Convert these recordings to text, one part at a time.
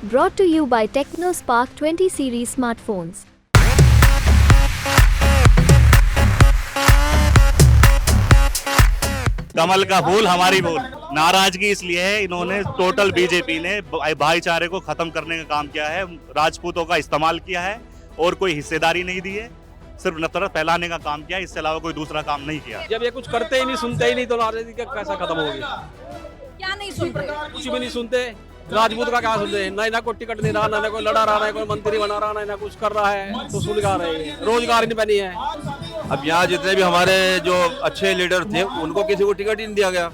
Brought to you by TechnoSpark 20 series smartphones. कमल का फूल हमारी बोल। नाराजगी इसलिए है, इन्होंने टोटल बीजेपी ने भाईचारे को खत्म करने का काम किया है, राजपूतों का इस्तेमाल किया है और कोई हिस्सेदारी नहीं दी है, सिर्फ नफरत फैलाने का काम किया है, इससे अलावा कोई दूसरा काम नहीं किया। जब ये कुछ करते ही नहीं, सुनते ही नहीं, तो नाराजगी कैसा खत्म होगी? क्या नहीं सुन रहे? कुछ भी नहीं सुनते। राजपूत का क्या सुनते हैं? ना कोई टिकट नहीं रहा, ना कोई लड़ा रहा, ना कोई मंत्री बना रहा, ना कुछ कर रहा है, तो सुन गा रहे हैं। रोजगार नहीं बनी है। अब यहाँ जितने भी हमारे जो अच्छे लीडर थे उनको किसी को टिकट ही नहीं दिया गया,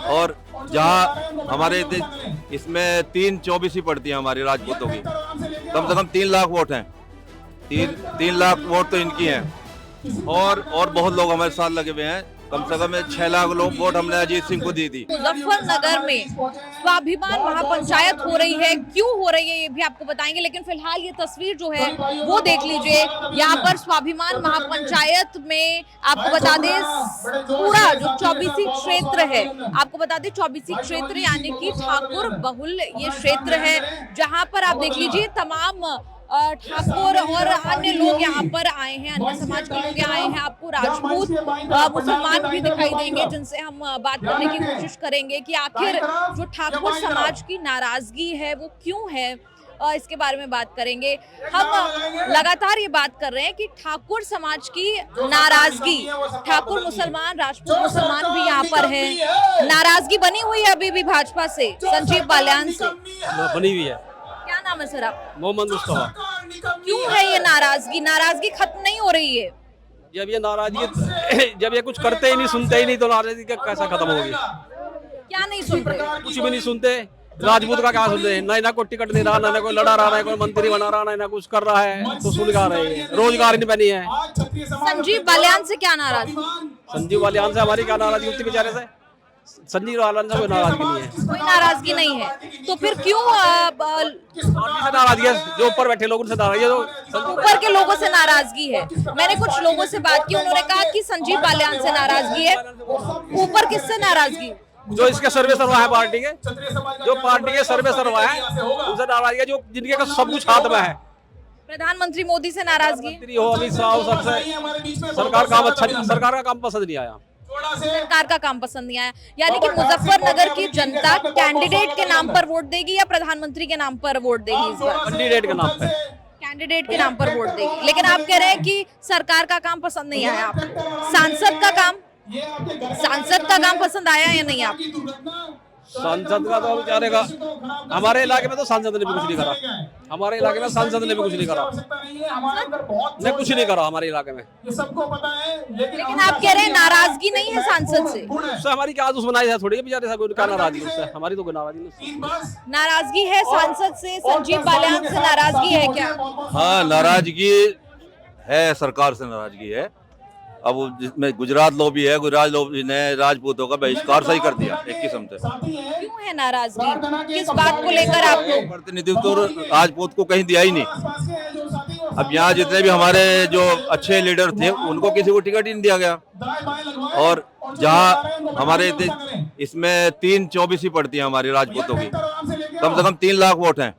और जहाँ हमारे इसमें 3-24 ही पड़ती है हमारी राजपूतों की, कम से कम 3 लाख वोट हैं। 3 लाख वोट तो इनकी हैं, और बहुत लोग हमारे साथ लगे हुए हैं। कम से कम 6 लाख लोग वोट हमने अजीत सिंह को दी थी। मुजफ्फरनगर में स्वाभिमान महापंचायत हो रही है, क्यों हो रही है ये भी आपको बताएंगे, लेकिन फिलहाल ये तस्वीर जो है वो देख लीजिए। यहाँ पर स्वाभिमान महापंचायत में आपको बता दें पूरा जो 24 क्षेत्र है, आपको बता दें 24 क्षेत्र यानी कि ठाकुर बहुल ये क्षेत्र है, जहाँ पर आप देख लीजिए तमाम ठाकुर और अन्य लोग यहाँ पर आए हैं, अन्य समाज के लोग आए हैं। आपको राजपूत मुसलमान भी दिखाई देंगे जिनसे हम बात करने की कोशिश करेंगे कि आखिर जो ठाकुर समाज की नाराजगी है वो क्यों है, इसके बारे में बात करेंगे। हम लगातार ये बात कर रहे हैं कि ठाकुर समाज की नाराजगी, ठाकुर मुसलमान, राजपूत मुसलमान भी यहाँ पर है। नाराजगी बनी हुई है अभी भी भाजपा से, संजीव बालियान से बनी हुई है। क्या नाम है सर आप? मोहम्मद मुस्तफा। क्यों है ये नाराजगी? नाराजगी खत्म नहीं हो रही है। जब ये नाराजगी जब ये कुछ करते ही नहीं, सुनते ही नहीं, तो नाराजगी कैसा खत्म होगी? क्या नहीं सुन रहे? कुछ भी नहीं सुनते। राजपूत का क्या सुनते हैं? ना कोई टिकट नहीं रहा, ना कोई लड़ा रहा, ना कोई मंत्री बना रहा, ना कुछ कर रहा है, तो सुन गा रहे हैं। रोजगार नहीं बनी है। संजीव बालियान से क्या नाराजगी? संजीव बालियान से हमारी क्या नाराजगी? उतनी बेचारे से संजीव बालियान से कोई नाराजगी नहीं है। कोई नाराजगी नहीं है, तो फिर क्यों पार्टी से नाराजगी है, जो ऊपर बैठे लोगों से नाराजगी है, जो ऊपर के लोगों से नाराजगी है? मैंने कुछ लोगों से बात की, उन्होंने कहा कि संजीव बालियान से नाराजगी है। ऊपर किससे नाराजगी? जो इसके सर्वे सर्वा है पार्टी के, जो पार्टी के सर्वे सर्वा है उनसे नाराजगी है, जो जिनके का सब कुछ हाथ में है। प्रधानमंत्री मोदी से नाराजगी? मंत्री हो, अमित शाह हो, सबसे सरकार काम अच्छा, सरकार का काम पसंद नहीं आया। सरकार का काम पसंद नहीं आया, यानी कि मुजफ्फरनगर की जनता कैंडिडेट के नाम पर वोट देगी या प्रधानमंत्री के नाम पर वोट देगी? इस बार कैंडिडेट के नाम पे, कैंडिडेट के नाम पर वोट देगी। लेकिन आप कह रहे हैं कि सरकार का काम पसंद नहीं आया आपको। सांसद का काम पसंद आया या नहीं आपको? सांसद का तो बेचारे का, हमारे इलाके में तो सांसद ने भी कुछ नहीं करा। हमारे इलाके में सांसद ने भी कुछ नहीं करा, ने कुछ नहीं करा हमारे इलाके में। लेकिन आप कह रहे हैं नाराजगी नहीं है सांसद से? उससे हमारी क्या दुश्मनाई है? थोड़ी बेचारे से क्या नाराजगी? उससे हमारी तो कोई नाराजगी नहीं। नाराजगी है सांसद से, संजीव बालियान से नाराजगी है क्या? हाँ, नाराजगी है, सरकार से नाराजगी है। अब जिसमें गुजरात लॉबी है, गुजरात लॉबी ने राजपूतों का बहिष्कार सही कर दिया एक किस्म से। क्यों है नाराजगी? किस बात को लेकर आपको? प्रतिनिधित्व तो राजपूत को कहीं दिया ही नहीं। अब यहाँ जितने भी हमारे जो अच्छे लीडर थे उनको किसी को टिकट ही नहीं दिया गया, और जहाँ हमारे इसमें 3-24 ही पड़ती है हमारी राजपूतों की, कम से कम 3 लाख वोट हैं।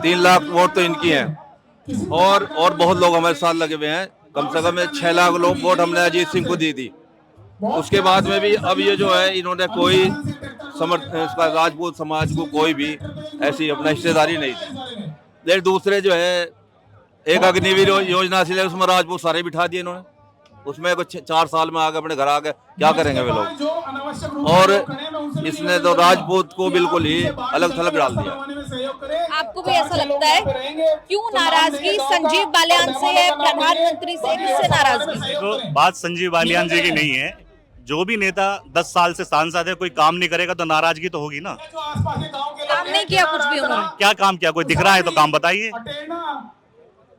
3 लाख वोट तो इनकी हैं, और बहुत लोग हमारे साथ लगे हुए हैं। कम से कम 6 लाख लोग वोट हमने अजीत सिंह को दी थी। उसके बाद में भी अब ये जो है, इन्होंने कोई राजपूत समाज को कोई भी ऐसी अपना हिस्सेदारी नहीं दी। लेकिन दूसरे जो है, एक अग्निवीर योजना से उसमें राजपूत सारे बिठा दिए इन्होंने। उसमें कुछ 4 साल में आगे अपने घर आके क्या करेंगे वे लोग, और इसने तो राजपूत को बिल्कुल ही अलग थलग डाल दिया। आपको भी ऐसा लगता है? क्यों नाराजगी संजीव बालियान से है, प्रधानमंत्री से, किससे नाराजगी? देखो, बात संजीव बालियान जी की नहीं है। जो भी नेता 10 साल से सांसद है, कोई काम नहीं करेगा तो नाराजगी तो होगी ना। काम नहीं किया कुछ भी उन्होंने? क्या काम किया? कोई दिख रहा है तो काम बताइए।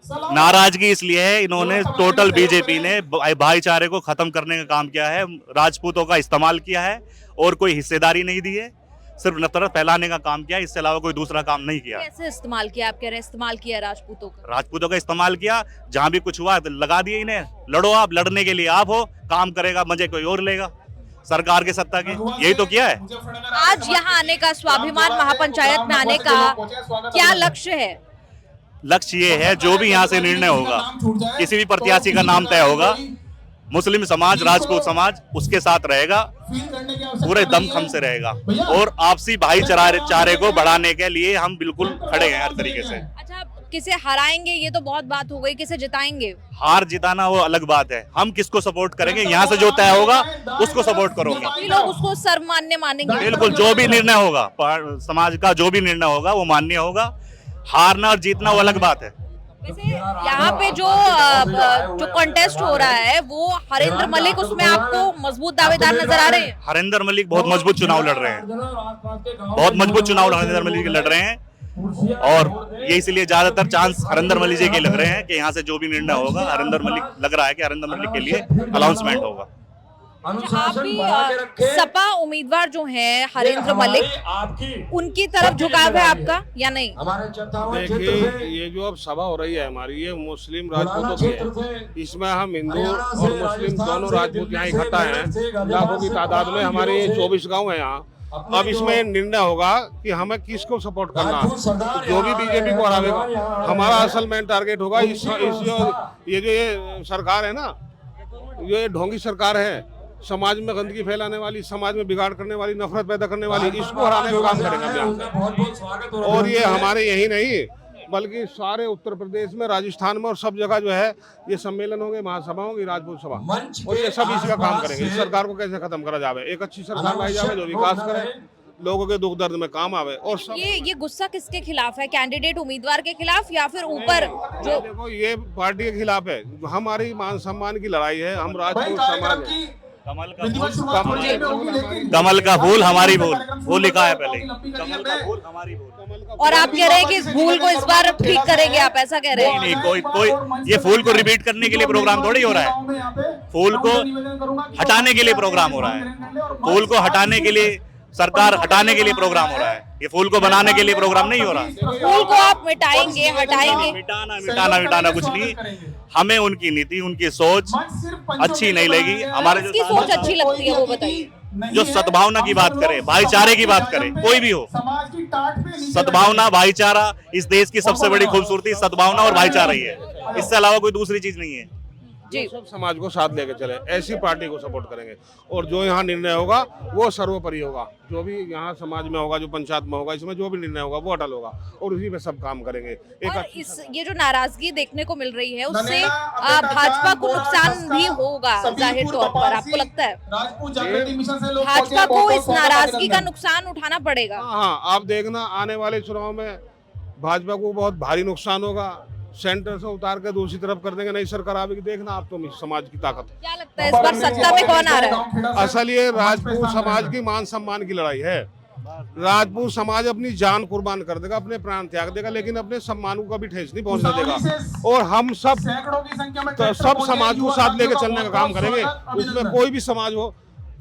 नाराजगी इसलिए है, इन्होंने टोटल बीजेपी ने भाईचारे को खत्म करने का काम किया है, राजपूतों का इस्तेमाल किया है और कोई हिस्सेदारी नहीं दी है, सिर्फ नफरत फैलाने का काम किया, इससे अलावा कोई दूसरा काम नहीं किया। कैसे इस्तेमाल किया? आप कह रहे हैं इस्तेमाल किया राजपूतों का? राजपूतों का इस्तेमाल किया, जहां भी कुछ हुआ तो लगा दिए इन्हें। लड़ो, आप लड़ने के लिए आप हो, काम करेगा मजे कोई और लेगा। सरकार के सत्ता के, यही तो किया है। आज यहाँ आने का, स्वाभिमान महापंचायत में आने का क्या लक्ष्य है? लक्ष्य ये है, जो भी यहाँ से निर्णय होगा, किसी भी प्रत्याशी का नाम तय होगा, मुस्लिम समाज, राजपूत समाज उसके साथ रहेगा, पूरे दमखम से रहेगा, और आपसी भाईचारे को बढ़ाने के लिए हम बिल्कुल खड़े हैं हर तरीके से। अच्छा, किसे हराएंगे ये तो बहुत बात हो गई, किसे जिताएंगे? हार जिताना वो अलग बात है, हम किसको सपोर्ट करेंगे, यहाँ से जो तय होगा उसको सपोर्ट करोगे। सभी लोग उसको सर्वमान्य मानेंगे? बिल्कुल, जो भी निर्णय होगा, समाज का जो भी निर्णय होगा वो मान्य होगा। हारना और जीतना वो अलग बात है। वैसे यहाँ पे जो कॉन्टेस्ट हो रहा है वो हरेंद्र मलिक, उसमें आपको मजबूत दावेदार नजर आ रहे हैं? हरेंद्र मलिक बहुत मजबूत चुनाव लड़ रहे हैं, बहुत मजबूत चुनाव हरेंद्र मलिक लड़ रहे हैं, और ये इसलिए ज्यादातर चांस हरेंद्र मलिक जी के लग रहे हैं कि यहाँ से जो भी निर्णय होगा, हरेंद्र मलिक लग रहा है कि हरेंद्र मलिक के लिए अनाउंसमेंट होगा। आप भी सपा उम्मीदवार जो हैं हरेंद्र मलिक, उनकी तरफ झुकाव है आपका या नहीं? देखिए, ये जो अब सभा हो रही है हमारी, ये मुस्लिम राजपूतों की है। इसमें हम हिंदू और मुस्लिम दोनों राजपूत यहाँ इकट्ठा हैं, लाखों की तादाद में। हमारे 24 गांव है यहाँ। अब इसमें निर्णय होगा कि हमें किसको सपोर्ट करना है। जो भी बीजेपी को हरावेगा, हमारा असल मेन टारगेट होगा ये जो सरकार है ना, ये ढोंगी सरकार है, समाज में गंदगी फैलाने वाली, समाज में बिगाड़ करने वाली, नफरत पैदा करने वाली, इसको हराने का काम करेंगे हम। और ये हमारे यही नहीं बल्कि सारे उत्तर प्रदेश में, राजस्थान में और सब जगह जो है ये सम्मेलन होंगे, महासभा होंगी, राजपूत सभा, और ये सब इसी का काम करेंगे। इस सरकार को कैसे खत्म करा जाए, एक अच्छी सरकार लाई जाए जो विकास करे, लोगों के दुख दर्द में काम आवे। और ये गुस्सा किसके खिलाफ है? कैंडिडेट उम्मीदवार के खिलाफ या फिर ऊपर जो? देखो, ये पार्टी के खिलाफ है। हमारी मान सम्मान की लड़ाई है, हम राजपूत समाज है। कमल का फूल हमारी भूल, वो लिखा है पहले, कमल का फूल हमारी भूल। और आप कह रहे हैं कि इस भूल को इस बार ठीक करेंगे, आप ऐसा कह रहे हैं? नहीं, कोई ये फूल को रिपीट करने के लिए प्रोग्राम थोड़ी हो रहा है, फूल को हटाने के लिए प्रोग्राम हो रहा है। फूल को हटाने के लिए, सरकार हटाने के लिए प्रोग्राम हो रहा है, ये फूल को बनाने के लिए प्रोग्राम नहीं हो रहा। फूल को आप मिटाएंगे, हटाएंगे? मिटाना कुछ नहीं, हमें उनकी नीति, उनकी सोच अच्छी नहीं लगी। हमारे किसकी सोच अच्छी लगती है वो बताइए? जो सद्भावना की बात करे, भाईचारे की बात करे, कोई भी हो, सद्भावना, भाईचारा, इस देश की सबसे बड़ी खूबसूरती सद्भावना और भाईचारा ही है, इससे अलावा कोई दूसरी चीज नहीं है। जी, सब समाज को साथ लेके चले, ऐसी पार्टी को सपोर्ट करेंगे, और जो यहाँ निर्णय होगा वो सर्वोपरि होगा। जो भी यहाँ समाज में होगा, जो पंचायत में होगा, इसमें जो भी निर्णय होगा वो अटल होगा, और उसी पे सब काम करेंगे। ये जो नाराजगी देखने को मिल रही है उससे भाजपा को नुकसान भी होगा जाहिर तौर पर, आपको लगता है? भाजपा को इस नाराजगी का नुकसान उठाना पड़ेगा। हाँ, आप देखना आने वाले चुनाव में भाजपा को बहुत भारी नुकसान होगा। सेंटर से उतार के दूसरी तरफ कर देंगे, नई सरकार आवेगी, देखना आप तो समाज की ताकत। क्या लगता है इस बार सत्ता में कौन आ रहा है? असल ये राजपूत समाज की मान सम्मान की लड़ाई है। राजपूत समाज अपनी जान कुर्बान कर देगा, अपने प्राण त्याग देगा, लेकिन अपने सम्मान को कभी ठेस नहीं पहुंचने देगा। और हम सब समाज को साथ लेके चलने का काम करेंगे। उसमें कोई भी समाज हो,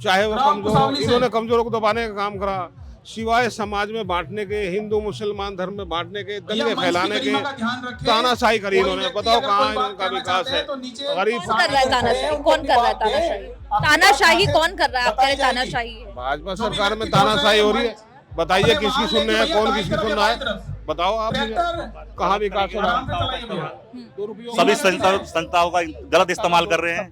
चाहे वो कमजोर, इन्होंने कमजोरों को दबाने का काम करा, सिवाय समाज में बांटने के, हिंदू मुसलमान धर्म में बांटने के, दंगे फैलाने के, तानाशाही करी इन्होंने। बताओ कहाँ इनका विकास है? गरीब कौन कर रहा है तानाशाही? कौन कर रहा है तानाशाही? तानाशाही कौन कर रहा है? आप कह रहे तानाशाही है? भाजपा सरकार में तानाशाही हो रही है। बताइए किसकी सुनने है, कौन किसकी सुन रहा है? बताओ आप मुझे, कहाँ विकास हो रहा है? सभी संस्थाओं का गलत इस्तेमाल कर रहे हैं।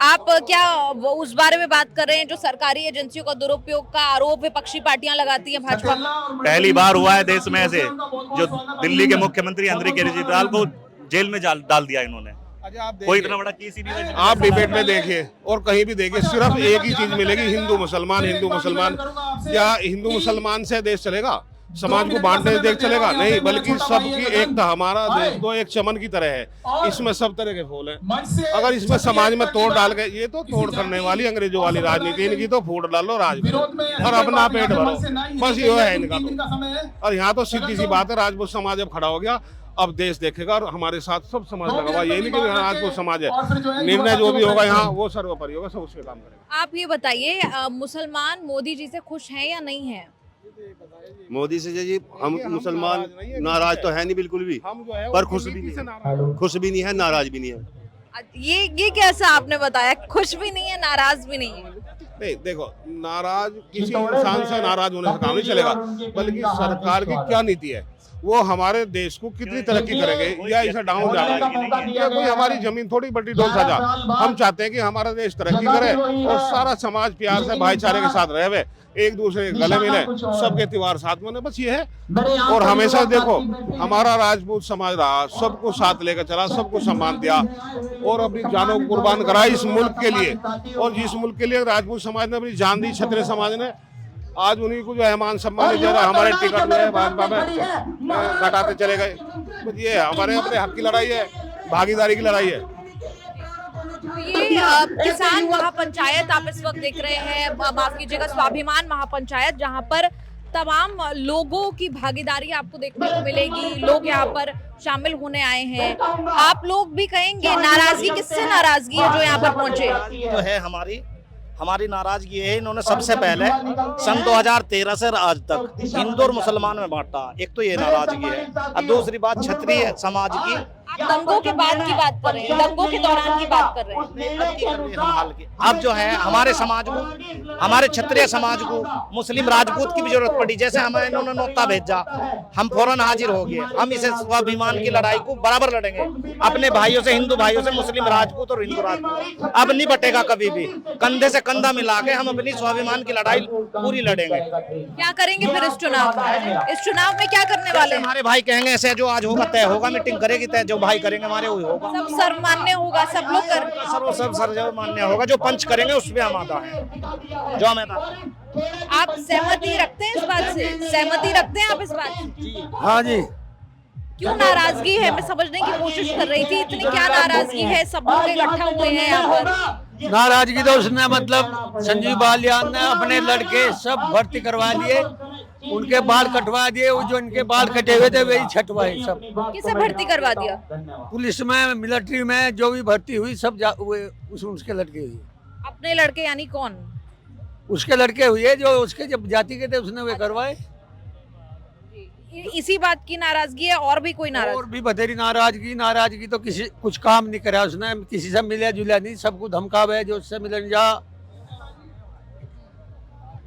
आप क्या वो उस बारे में बात कर रहे हैं जो सरकारी एजेंसियों का दुरुपयोग का आरोप विपक्षी पार्टियां लगाती हैं भाजपा? पहली बार हुआ है देश में ऐसे, जो दिल्ली के मुख्यमंत्री अंद्री केजरीवाल को जेल में डाल दिया इन्होंने। कोई इतना बड़ा केस ही नहीं। आप डिबेट में देखिए और कहीं भी देखिए, सिर्फ एक ही चीज मिलेगी, हिंदू मुसलमान, हिंदू मुसलमान। क्या हिंदू मुसलमान से देश चलेगा? समाज को बांटने देख चलेगा? नहीं, बल्कि सबकी एकता। हमारा देश तो एक चमन की तरह है, इसमें सब तरह के फूल हैं। अगर इसमें समाज में तोड़ डाल के, ये तो तोड़ करने वाली अंग्रेजों वाली राजनीति, इनकी तो फूट डालो राज में और अपना पेट भरो, बस ये है इनका तो। और यहाँ तो सीधी सी बात है, राजपूत समाज अब खड़ा हो गया, अब देश देखेगा और हमारे साथ सब समाज लगा हुआ। यही नहीं कि राजपूत समाज है, निर्णय जो भी होगा यहाँ वो सर्वोपरि होगा, सब उसके काम करेगा। आप ये बताइए, मुसलमान मोदी जी से खुश हैं या नहीं है? मोदी से जी हम मुसलमान नाराज तो है नहीं बिल्कुल भी, पर खुश भी नहीं है, नाराज भी नहीं है। ये कैसा आपने बताया, खुश भी नहीं है नाराज भी नहीं है? नहीं देखो, नाराज किसी इंसान से नाराज होने से काम नहीं चलेगा, बल्कि सरकार की क्या नीति है, वो हमारे देश को कितनी तरक्की करेंगे या इसे डाउन जाएगा। या कोई हमारी जमीन थोड़ी बड़ी डोल सजा, हम चाहते हैं कि हमारा देश तरक्की करे और सारा समाज प्यार से भाईचारे के साथ रहे, एक दूसरे के गले मिले, सबके त्योहार साथ में, बस ये है। और हमेशा देखो हमारा राजपूत समाज रहा, सबको साथ लेकर चला, सबको सम्मान दिया और अपनी जानों को कुर्बान करा इस मुल्क के लिए। और जिस मुल्क के लिए राजपूत समाज ने अपनी जान दी, क्षत्रिय समाज ने, आज उन्हीं को जो है मान सम्मान दे रहा, हमारे टिकट में भाजपा में घटाते चले गए। तो ये हमारे अपने हक की लड़ाई है, भागीदारी की लड़ाई है। ये किसान महापंचायत आप इस वक्त देख रहे हैं, माफ कीजिएगा, स्वाभिमान महापंचायत, जहां पर तमाम लोगों की भागीदारी आपको देखने को मिलेगी। लोग यहाँ पर शामिल होने आए हैं। आप लोग भी कहेंगे नाराजगी, किससे नाराजगी है जो यहाँ पर पहुंचे? जो है हमारी नाराजगी है, इन्होंने सबसे पहले सन 2013 से आज तक हिंदू और मुसलमान में बांटा, एक तो ये नाराजगी है। और दूसरी बात क्षत्रिय समाज की, आप दंगों के बाद की बात कर रहे हैं, दंगों के दौरान की बात कर रहे हैं। अब जो है हमारे समाज को, हमारे क्षत्रिय समाज को मुस्लिम राजपूत की भी जरूरत पड़ी। जैसे हमें इन्होंने नोता भेजा, हम फौरन हाजिर हो गए। हम इसे स्वाभिमान की लड़ाई को बराबर लड़ेंगे अपने भाइयों से, हिंदू भाइयों से, मुस्लिम राजपूत और हिंदू राजपूत। अब नहीं बटेगा कभी भी, कंधे से कंधा मिला के हम अपनी स्वाभिमान की लड़ाई पूरी लड़ेंगे। क्या करेंगे फिर इस चुनाव में? इस चुनाव में क्या करने वाले हैं? हमारे भाई कहेंगे ऐसे, जो आज होगा तय होगा, मीटिंग करेगी तय, जो भाई करेंगे हमारे वही होगा। सब सर्वमान्य होगा, सब लोग कर सब सर्वमान्य होगा। जो पंच करेंगे उसमें हम आता है, जो हमें आप सहमति रखते हैं इस बात से? सहमति रखते हैं आप इस बात से? हाँ जी। क्यों नाराजगी है? मैं समझने की कोशिश कर रही थी, इतनी क्या नाराजगी है? सब लोग इकट्ठा हुए हैं यहाँ पर। नाराजगी तो उसने मतलब संजीव बालियान ने अपने लड़के सब भर्ती करवा लिए, उनके बाल कटवा दिए, वो जो इनके बाल कटे हुए थे वही छटवाए सब। किसे भर्ती करवा दिया? पुलिस में, मिलिट्री में, जो भी भर्ती हुई सब उसके लड़के हुए। अपने लड़के यानी कौन? उसके लड़के हुए जो उसके जब जाति के थे उसने वे करवाए। इसी बात की नाराजगी है और भी कोई नाराजगी? और भी बतेरी नाराजगी तो किसी कुछ काम नहीं करा उसने, किसी से मिला जुला नहीं, सबको धमकावे जो उससे मिलन जा।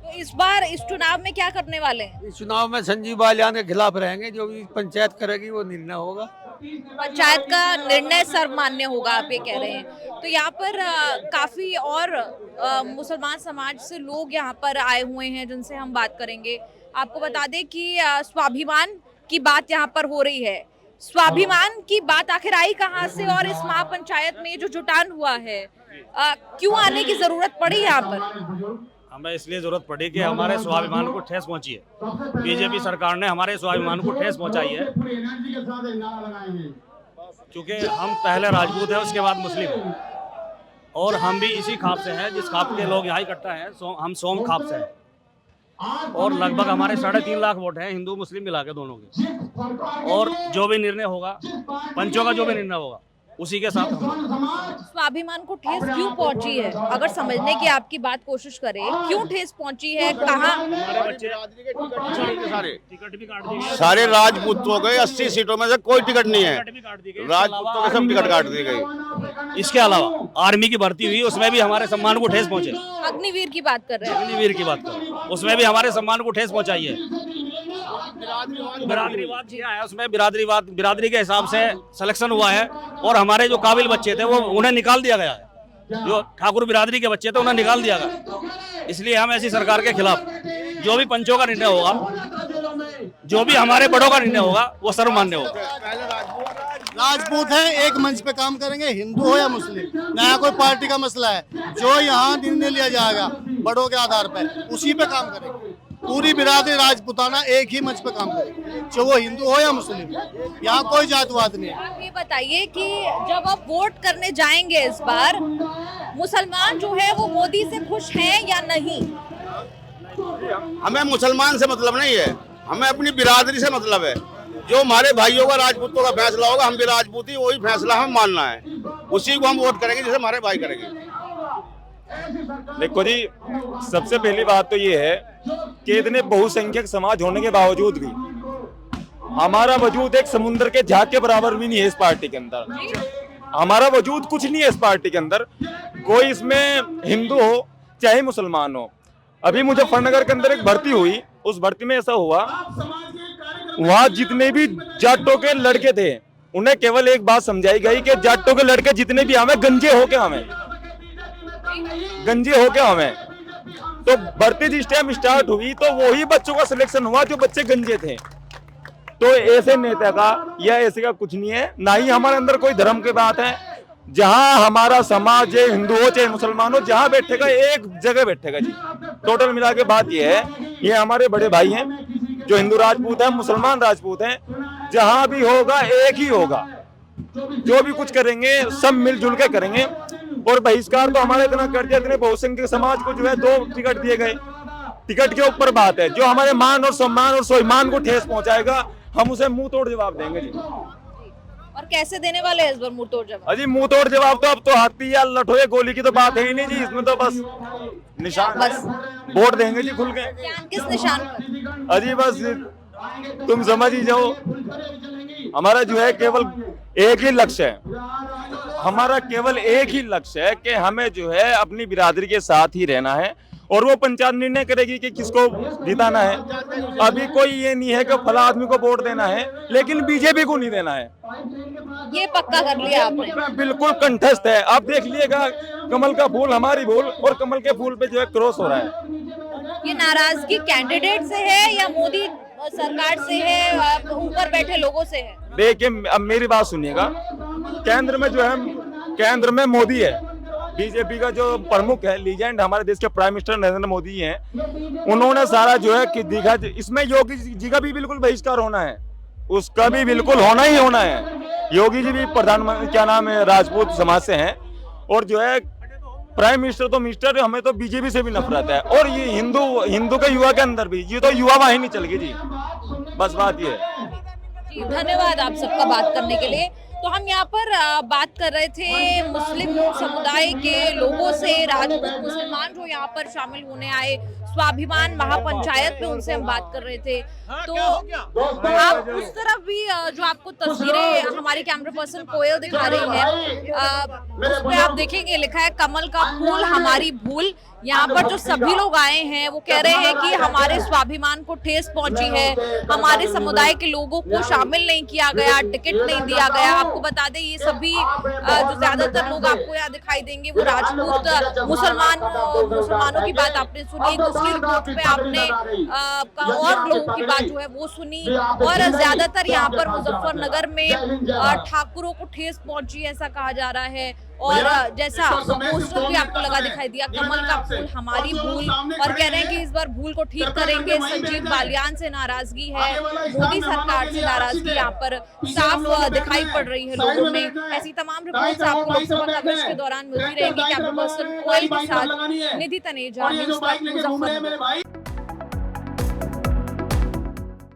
तो इस बार इस चुनाव में क्या करने वाले हैं? इस चुनाव में संजीव बालियान के खिलाफ रहेंगे, जो भी पंचायत करेगी वो निर्णय होगा। पंचायत का निर्णय सर्वमान्य होगा, आप ये कह रहे हैं। तो यहाँ पर काफी और मुसलमान समाज से लोग यहाँ पर आए हुए हैं जिनसे हम बात करेंगे। आपको बता दें कि स्वाभिमान की बात यहाँ पर हो रही है। स्वाभिमान की बात आखिर आई कहाँ से और इस महापंचायत में जो जुटान हुआ है, क्यों आने की जरूरत पड़ी यहाँ पर? हमें इसलिए जरूरत पड़ी कि हमारे स्वाभिमान को ठेस पहुंची है। बीजेपी सरकार ने हमारे स्वाभिमान को ठेस पहुंचाई है, क्योंकि हम पहले राजपूत हैं, उसके बाद मुस्लिम हैं, और हम भी इसी खाप से हैं जिस खाप के लोग यहाँ इकट्ठा हैं। हम सोम खाप से हैं और लगभग हमारे 3.5 लाख वोट हैं, हिंदू मुस्लिम मिला के दोनों के। और जो भी निर्णय होगा, पंचों का जो भी निर्णय होगा, उसी के साथ स्वाभिमान को ठेस क्यों पहुंची है? अगर समझने की आपकी बात कोशिश करें, क्यों ठेस पहुंची है? कहाँ? सारे राजपूतों के 80 सीटों में से कोई टिकट नहीं है, राजपूतों के सब टिकट काट दी गई। इसके अलावा आर्मी की भर्ती हुई, उसमें भी हमारे सम्मान को ठेस पहुंचे। अग्निवीर की बात कर रहे हैं? अग्निवीर की बात कर रहे हैं, उसमें भी हमारे सम्मान को ठेस पहुंचाई है। बिरादरीवाद किया है, उसमें बिरादरी के हिसाब से सिलेक्शन हुआ है, और हमारे जो काबिल बच्चे थे वो उन्हें निकाल दिया गया है। जो ठाकुर बिरादरी के बच्चे थे उन्हें निकाल दिया गया। इसलिए हम ऐसी सरकार के खिलाफ, जो भी पंचों का निर्णय होगा, जो भी हमारे बड़ों का निर्णय होगा, वो सर्वमान्य होगा। राजपूत हैं, एक मंच पे काम करेंगे, हिंदू हो या मुस्लिम, नया कोई पार्टी का मसला है, जो यहाँ निर्णय लिया जाएगा बड़ों के आधार पर, उसी पे काम करेंगे। पूरी बिरादरी राजपूताना एक ही मंच पे काम करेगी, चाहे वो हिंदू हो या मुस्लिम, यहाँ कोई जातवाद नहीं है। आप ये बताइए कि जब आप वोट करने जाएंगे इस बार, मुसलमान जो है वो मोदी से खुश हैं या नहीं? हमें मुसलमान से मतलब नहीं है, हमें अपनी बिरादरी से मतलब है। जो हमारे भाइयों का, राजपूतों का फैसला होगा, हम भी राजपूती, वही फैसला हम मानना है, उसी को हम वोट करेंगे जैसे हमारे भाई करेंगे। देखो जी, सबसे पहली बात तो ये है कि इतने बहुसंख्यक समाज होने के बावजूद भी हमारा वजूद एक समुद्र के झाग के बराबर भी नहीं है इस पार्टी के अंदर। हमारा वजूद कुछ नहीं है इस पार्टी के अंदर। कोई इसमें हिंदू हो चाहे मुसलमान हो। अभी मुजफ्फरनगर के अंदर एक भर्ती हुई, उस भर्ती में ऐसा हुआ, वहां जितने भी जाटों के लड़के थे उन्हें केवल एक बात समझाई गई कि जाटों के लड़के जितने भी हमें गंजे होके हमें। तो भर्ती जिस टाइम स्टार्ट हुई तो वही बच्चों का सिलेक्शन हुआ जो बच्चे गंजे थे। तो ऐसे नेता का या ऐसे का कुछ नहीं है, ना ही हमारे अंदर कोई धर्म की बात है। जहां हमारा समाज है, हिंदू हो चाहे मुसलमान हो, जहां बैठेगा एक जगह बैठेगा जी। टोटल मिला के बात ये है, ये हमारे बड़े भाई हैं जो हिंदू राजपूत हैं, मुसलमान राजपूत हैं। जहां भी होगा एक ही होगा, जो भी कुछ करेंगे सब मिलजुल के करेंगे। और बहिष्कार तो हमारे इतना कर दिया, इतने बहुसंख्यक समाज को जो है 2 टिकट दिए गए। टिकट के ऊपर बात है, जो हमारे मान और सम्मान और स्वाभिमान को ठेस पहुंचाएगा हम उसे मुंह तोड़ जवाब देंगे जी। और कैसे देने वाले हैं इस बार मुंह तोड़ जवाब? अजी मुंह तोड़ जवाब तो अब तो हाथी या लठो या गोली की तो बात है ही नहीं जी। इसमें तो बस निशान, बस वोट देंगे जी खुल के। किस निशान पर? अजी बस तुम समझ ही जाओ, हमारा जो है केवल एक ही लक्ष्य है, हमारा केवल एक ही लक्ष्य है कि हमें जो है अपनी बिरादरी के साथ ही रहना है। और वो पंचायत निर्णय करेगी कि किसको जिताना है। अभी कोई ये नहीं है कि फला आदमी को वोट देना है, लेकिन बीजेपी को नहीं देना है, ये पक्का कर लिया आपने? बिल्कुल कंठस्थ है। आप देख लीजिएगा, कमल का फूल हमारी भूल, और कमल के फूल पे जो है क्रॉस हो रहा है। ये नाराजगी कैंडिडेट से है या मोदी सरकार से है, ऊपर बैठे लोगों से है? देखिए अब मेरी बात सुनिएगा, केंद्र में जो है, केंद्र में मोदी है, बीजेपी का जो प्रमुख है, लीजेंड हमारे देश के प्राइम मिनिस्टर नरेंद्र मोदी हैं। उन्होंने सारा जो है कि दिखा, इसमें योगी जी का भी बिल्कुल बहिष्कार होना है, उसका भी बिल्कुल होना ही होना है। योगी जी भी प्रधानमंत्री क्या नाम है राजपूत समाज से हैं, और जो है प्राइम मिनिस्टर तो मिनिस्टर, हमें तो बीजेपी से भी नफरत है। और ये हिंदू के युवा के अंदर भी ये तो युवा वाहिनी चल गई जी, बस बात ये है। धन्यवाद आप सबका बात करने के लिए। तो हम यहाँ पर बात कर रहे थे मुस्लिम समुदाय के लोगों से, राजपूत मुसलमान जो यहाँ पर शामिल होने आए स्वाभिमान महापंचायत में, उनसे हम बात कर रहे थे। तो आप उस तरफ भी जो आपको तस्वीरें हमारे कैमरा पर्सन कोयल दिखा रही है, उस पे आप देखेंगे लिखा है कमल का फूल हमारी भूल। यहाँ पर जो सभी लोग आए हैं वो कह रहे हैं कि हमारे स्वाभिमान को ठेस पहुंची है, हमारे समुदाय के लोगों को शामिल नहीं किया गया, टिकट नहीं दिया गया। आपको बता दें ये सभी जो ज्यादातर लोग आपको यहाँ दिखाई देंगे वो राजपूत मुसलमानों की बात आपने सुनी, दूसरी रिपोर्ट पे आपने और लोगों की बात जो है वो सुनी। और ज्यादातर यहाँ पर मुजफ्फरनगर में ठाकुरों को ठेस पहुंची ऐसा कहा जा रहा है। और जैसा पोस्टर भी आपको लगा दिखाई दिया, कमल का फूल हमारी भूल, और कह रहे हैं कि इस बार भूल को ठीक करेंगे। संजीव बालियान से नाराजगी है, मोदी सरकार से नाराजगी यहाँ पर साफ दिखाई पड़ रही है लोगों में। ऐसी तमाम रिपोर्ट्स आपको लोकसभा कवरेज के दौरान मिलती रहेंगी। कैमरा पर्सन कोयल के साथ निधि तनेजा, न्यूज़ 5 मुजफ्फरनगर।